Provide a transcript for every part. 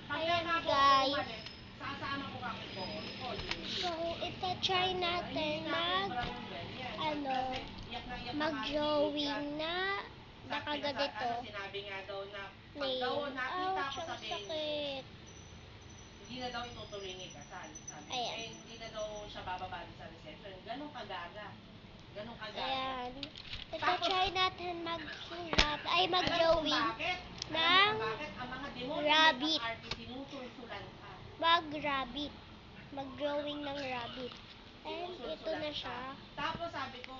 Ayan guys. So, ita-try natin mag-drawing na nakaganito. Nail. Ouch, ang sakit. Hindi na daw itutuloy ni Kasal. Ayan. Hindi na daw siya bababa sa reception. Ganun kagaga. Ayan. Ita-try natin mag-drawing ng rabbit. Mag-drawing ng rabbit. And ito na siya. Tapos sabi ko,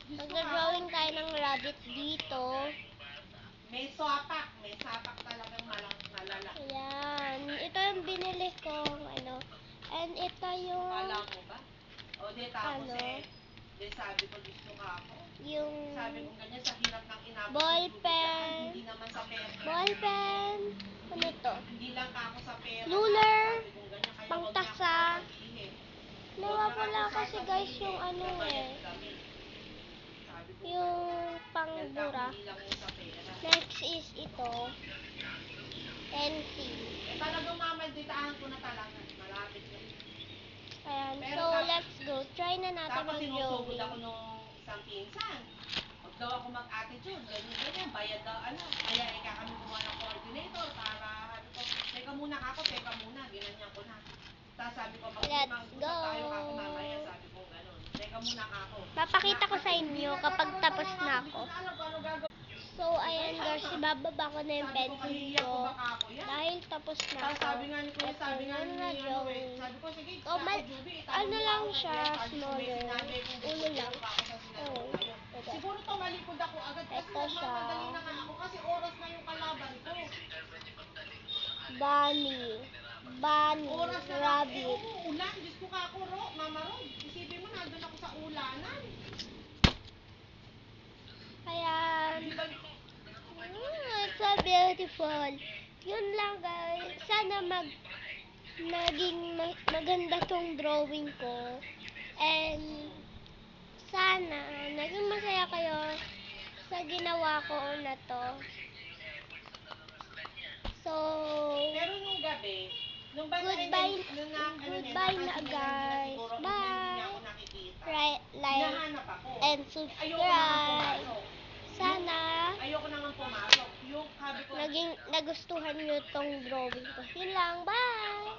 mag-drawing tayo ng rabbit dito. May sapak talagang malalaki. Ayan. Ito yung binili ko. And ito yung Kala mo ba? O di tapos sabi ko gusto ka ako. Yung Sabi ko ganyan sa hirap ng inabot. ballpen. Hindi naman sa pera. Ballpen. Ano ito? Hindi lang ako sa pera. Ruler. Sabi ko ganyan kaya Pangtasa. Nawawala kasi guys yung yung pangbura. Next is ito. Pencil. Talagang mamalditahan ko na talaga. Malapit na. Ayan. So, let's go. Try na natin Tapos sinusugod mag-drawing. ako nung isang pinsan. Huwag daw ako mag-attitude. Ganyan. Bayad daw Kaya kami gumawa ng coordinator para teka muna ako. Ginanyan ko na. Tapos sabi ko, Let's go. tayo ako mamaya. Sabi ko gano'n. Teka muna ako. Papakita ko sa inyo kapag tapos na ako. So, ayan guys, ibababa ko na yung pencil ko. Dahil tapos na ako. Sabi nga ni Kuya, sabi ko, sige, ano lang siya, smaller. Ulo lang. Oh, siguro to malikod ako agad kasi ito siya. madali na nga ako kasi oras na yung kalaban ko. Bunny, Oras na rabbit. ulan, Diyos ko ka ako, Mama Ro. Isipin mo, nandun ako sa ulanan. Ayan. It's so beautiful. Yun lang guys. Sana naging maganda tong drawing ko. And sana naging masaya kayo sa ginawa ko na to. So, pero nung gabi, goodbye na guys. Bye. Like and subscribe. Sana ayoko nang pumasok. Yung sabi ko, nagustuhan nyo tong drawing ko. Yun lang. Bye!